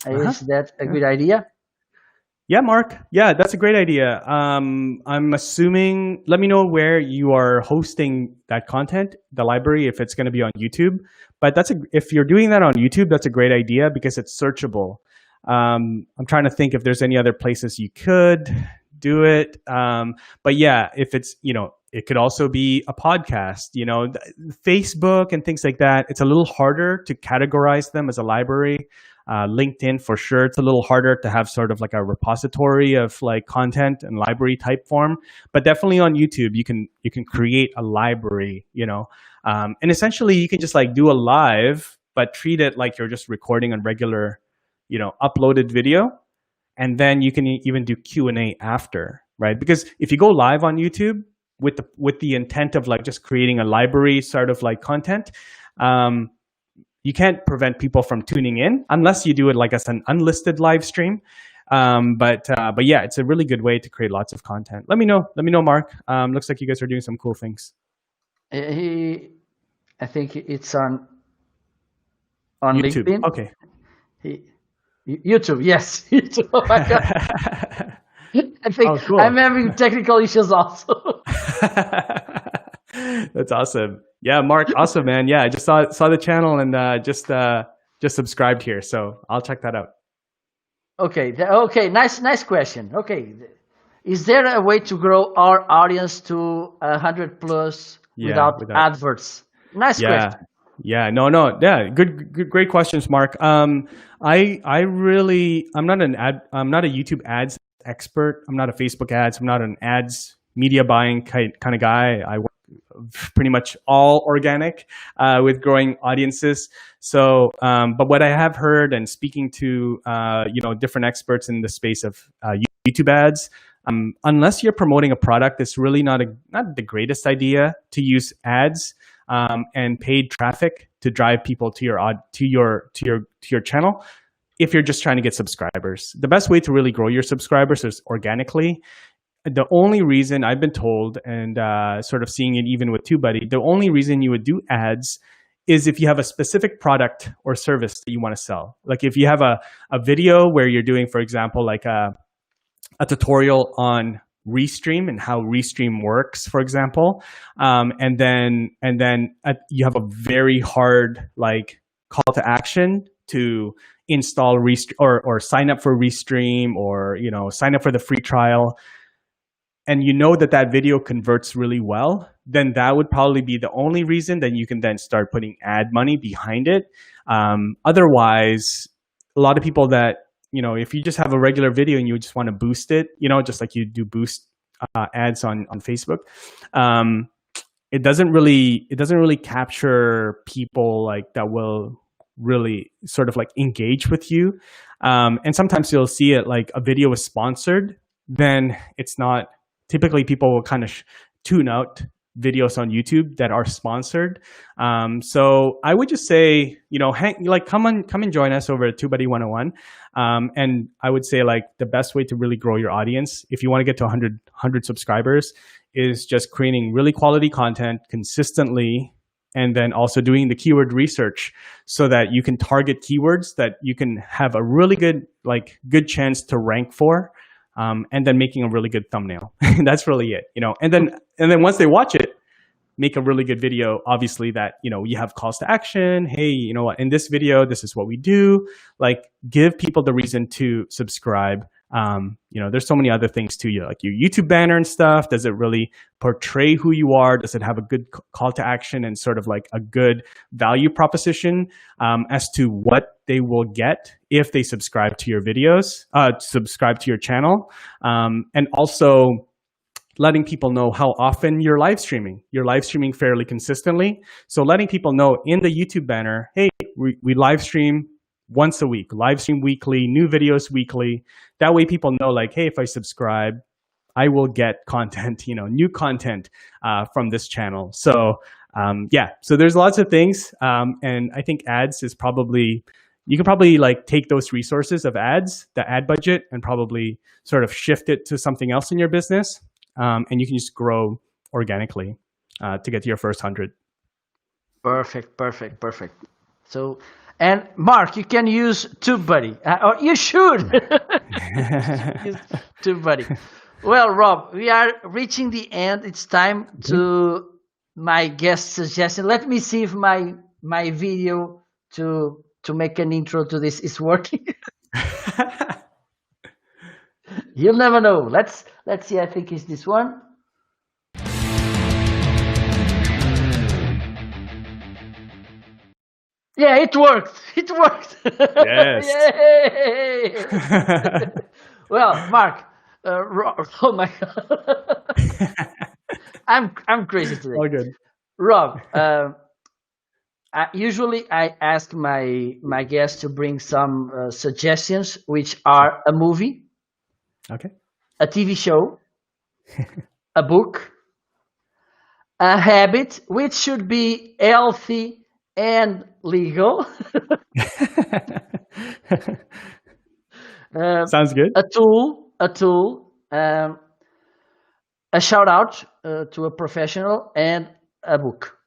Is that a good idea?
Yeah, Mark. Yeah, that's a great idea. I'm assuming, let me know where you are hosting that content, the library, if it's going to be on YouTube. But if you're doing that on YouTube, that's a great idea because it's searchable. I'm trying to think if there's any other places you could do it. But yeah, if it's, it could also be a podcast, Facebook and things like that. It's a little harder to categorize them as a library. LinkedIn for sure, it's a little harder to have sort of like a repository of like content and library type form, but definitely on YouTube you can create a library, and essentially you can just like do a live, but treat it like you're just recording a regular, uploaded video, and then you can even do Q&A after, right? Because if you go live on YouTube with the intent of like just creating a library sort of like content, you can't prevent people from tuning in unless you do it like as an unlisted live stream. But yeah, it's a really good way to create lots of content. Let me know, Mark. Looks like you guys are doing some cool things.
I think it's on
YouTube.
LinkedIn.
Okay.
YouTube, yes. YouTube. Oh my God. I think
cool.
I'm having technical issues also.
That's awesome. Yeah, Mark, awesome, man. Yeah, I just saw the channel and just subscribed here, so I'll check that out.
Okay. Nice question. Okay, is there a way to grow our audience to 100 plus without adverts? Nice question.
Yeah, no, yeah, good, great questions, Mark. I'm not a YouTube ads expert. I'm not a Facebook ads. I'm not an ads media buying kind of guy. I work pretty much all organic with growing audiences. So, but what I have heard and speaking to different experts in the space of YouTube ads, unless you're promoting a product, it's really not the greatest idea to use ads and paid traffic to drive people to your channel. If you're just trying to get subscribers, the best way to really grow your subscribers is organically. The only reason I've been told, and sort of seeing it even with TubeBuddy, the only reason you would do ads is if you have a specific product or service that you want to sell. Like if you have a video where you're doing, for example, like a tutorial on Restream and how Restream works, for example, and then you have a very hard like call to action to install or sign up for Restream, or sign up for the free trial, and that video converts really well, then that would probably be the only reason. Then you can then start putting ad money behind it. Otherwise, a lot of people that, if you just have a regular video and you just want to boost it, just like you do boost ads on Facebook, it doesn't really capture people like that will really sort of like engage with you. And sometimes you'll see it like a video is sponsored, then it's not. Typically, people will kind of tune out videos on YouTube that are sponsored. So I would just say, come and join us over at TubeBuddy 101. And I would say like the best way to really grow your audience, if you want to get to 100 subscribers, is just creating really quality content consistently, and then also doing the keyword research so that you can target keywords that you can have a really good chance to rank for. And then making a really good thumbnail. That's really it, And then once they watch it, make a really good video. Obviously, that you have calls to action. Hey, you know what? In this video, this is what we do. Like, give people the reason to subscribe. There's so many other things too. Like your YouTube banner and stuff. Does it really portray who you are? Does it have a good call to action and sort of like a good value proposition as to what they will get if they subscribe to your videos, subscribe to your channel, and also letting people know how often you're live streaming. You're live streaming fairly consistently. So letting people know in the YouTube banner, hey, we live stream once a week, live stream weekly, new videos weekly. That way people know like, hey, if I subscribe, I will get content, new content from this channel. So so there's lots of things. And I think ads is you can probably like take those resources of ads, the ad budget, and probably sort of shift it to something else in your business. And you can just grow organically to get to your first 100.
Perfect. So, and Mark, you can use TubeBuddy, or you should use TubeBuddy. Well, Rob, we are reaching the end. It's time to my guest suggestion. Let me see if my video to make an intro to this is working. You'll never know. Let's see. I think it's this one. Yeah, it worked.
Yes.
Yay! Well, Mark, oh my God, I'm crazy today.
All good.
Rob, usually I ask my guests to bring some suggestions, which are a movie,
Okay.
a TV show, a book, a habit, which should be healthy and legal.
Sounds good.
A tool, a shout out to a professional, and a book.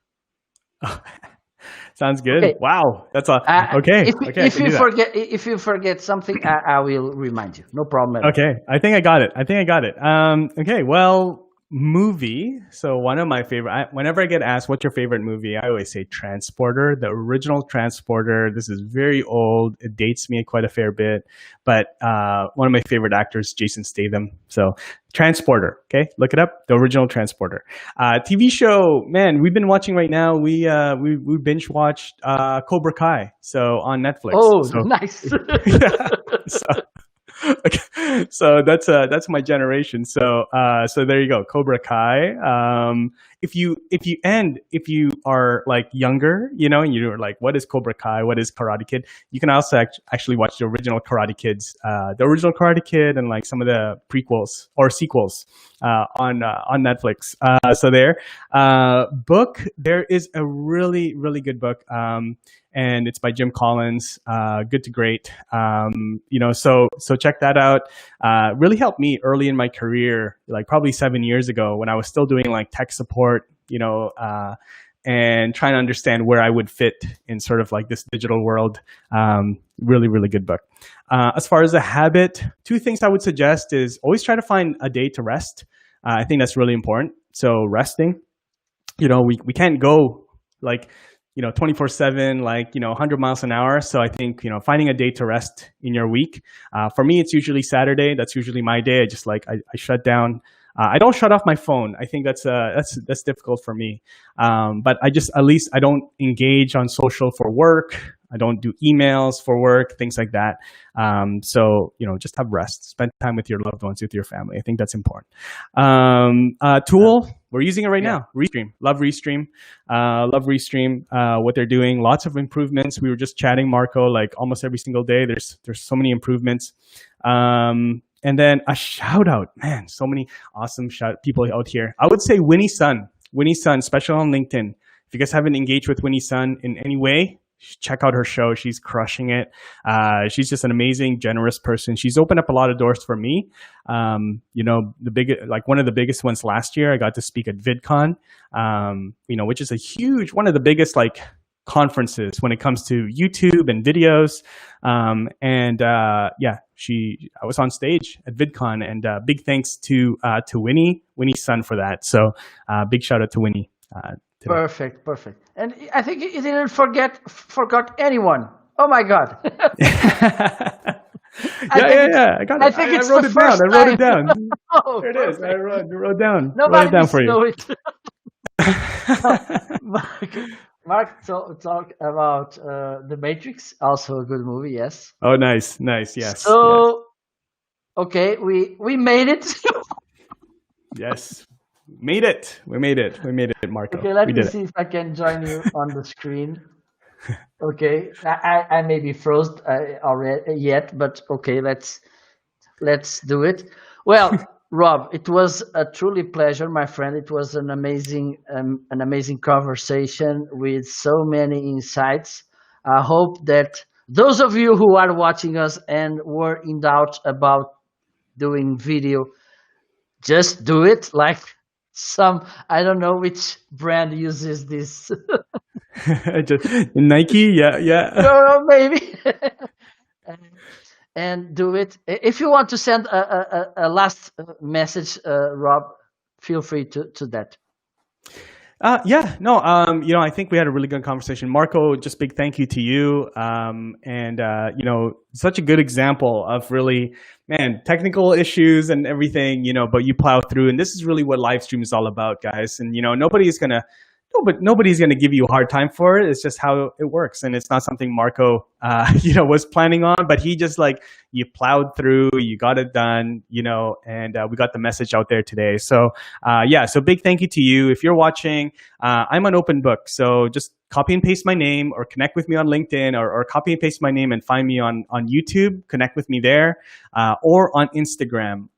Sounds good.
Okay.
Wow, that's okay.
If you forget something, I will remind you. No problem.
Okay, I think I got it. Okay, well, movie. So one of my favorite. Whenever I get asked what's your favorite movie, I always say Transporter, the original Transporter. This is very old. It dates me quite a fair bit, but one of my favorite actors, Jason Statham. So Transporter. Okay, look it up. The original Transporter. TV show. Man, we've been watching right now. We binge watched Cobra Kai. So on Netflix.
Oh,
so,
nice.
Okay. So that's my generation. So there you go, Cobra Kai. If you are like younger, and you're like, what is Cobra Kai? What is Karate Kid? You can also actually watch the original Karate Kids, the original Karate Kid, and like some of the prequels or sequels on Netflix. So there, book. There is a really good book. And it's by Jim Collins. Good to Great. So check that out. Really helped me early in my career, like probably 7 years ago when I was still doing like tech support, and trying to understand where I would fit in sort of like this digital world. Really good book. As far as a habit, two things I would suggest is always try to find a day to rest. I think that's really important. So resting, we can't go like 24/7, like 100 miles an hour. So I think finding a day to rest in your week. For me, it's usually Saturday. That's usually my day. I just I shut down. I don't shut off my phone. I think that's difficult for me. But at least I don't engage on social for work. I don't do emails for work, things like that. So just have rest. Spend time with your loved ones, with your family. I think that's important. Tool, we're using it right now. Restream. Love Restream. Love Restream. What they're doing. Lots of improvements. We were just chatting, Marco, like almost every single day. There's so many improvements. And then a shout out, man, so many awesome people out here. I would say Winnie Sun, special on LinkedIn. If you guys haven't engaged with Winnie Sun in any way, check out her show. She's crushing it. She's just an amazing, generous person. She's opened up a lot of doors for me. One of the biggest ones last year, I got to speak at VidCon, which is one of the biggest like conferences when it comes to YouTube and videos. I was on stage at VidCon, and big thanks to Winnie Sun for that. So big shout out to Winnie.
Perfect. And I think you didn't forgot anyone. Oh my God.
Yeah. I got it.
I think it's
I wrote
the
it down.
first
I wrote it
time.
down.
Oh,
There it is. I wrote down.
Nobody
wrote it down
needs
for
to
you.
know it. Mark talk about The Matrix, also a good movie, yes.
Oh, nice, yes.
So, okay, we made it.
Yes, made it. We made it, Marco.
Okay, let me see if I can join you on the screen. Okay, I may be frozen already yet, but okay, let's do it. Well, Rob, it was a truly pleasure, my friend. It was an amazing conversation with so many insights. I hope that those of you who are watching us and were in doubt about doing video, just do it. Like I don't know which brand uses this.
Nike, yeah.
No, maybe. And do it. If you want to send a last message, Rob, feel free to that.
I think we had a really good conversation. Marco, just big thank you to you. Such a good example of really, man, technical issues and everything, but you plow through. And this is really what live stream is all about, guys. And, nobody's going to give you a hard time for it. It's just how it works. And it's not something Marco, was planning on, but he just you plowed through, you got it done, and we got the message out there today. So, so big thank you to you. If you're watching, I'm an open book. So just copy and paste my name or connect with me on LinkedIn or copy and paste my name and find me on YouTube, connect with me there, or on Instagram.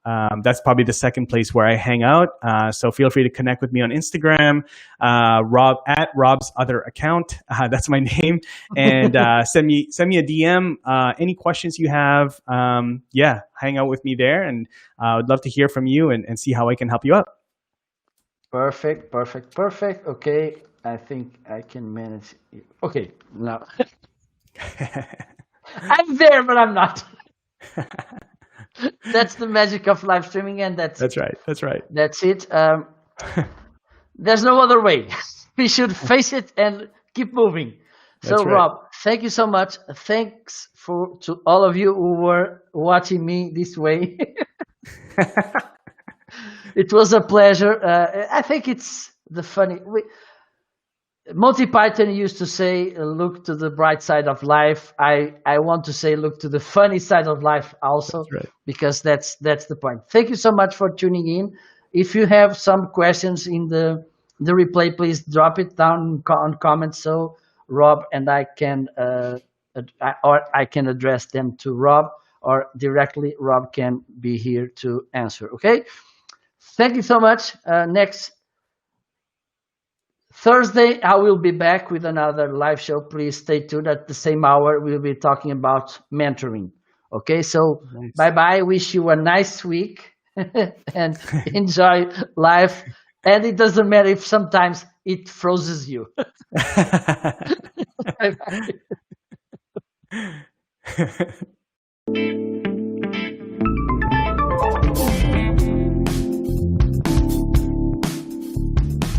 That's probably the second place where I hang out. So feel free to connect with me on Instagram, at Rob's other account. That's my name. And send me a DM. Any questions you have, hang out with me there. And I'd love to hear from you and see how I can help you out.
Perfect. Okay. I think I can manage it. Okay, now. I'm there, but I'm not. That's the magic of live streaming, and that's
right.
That's it. There's no other way. We should face it and keep moving. So, right. Rob, thank you so much. Thanks to all of you who were watching me this way. It was a pleasure. I think it's the funny. Monty Python used to say, "Look to the bright side of life." I want to say, "Look to the funny side of life," also,
That's right.
because that's the point. Thank you so much for tuning in. If you have some questions in the replay, please drop it down on comments so Rob and I can or I can address them to Rob, or directly Rob can be here to answer. Okay. Thank you so much. Next Thursday, I will be back with another live show. Please stay tuned. At the same hour, we'll be talking about mentoring. Okay, so bye
Nice.
bye. Wish you a nice week and enjoy life. And it doesn't matter if sometimes it freezes you. Bye bye.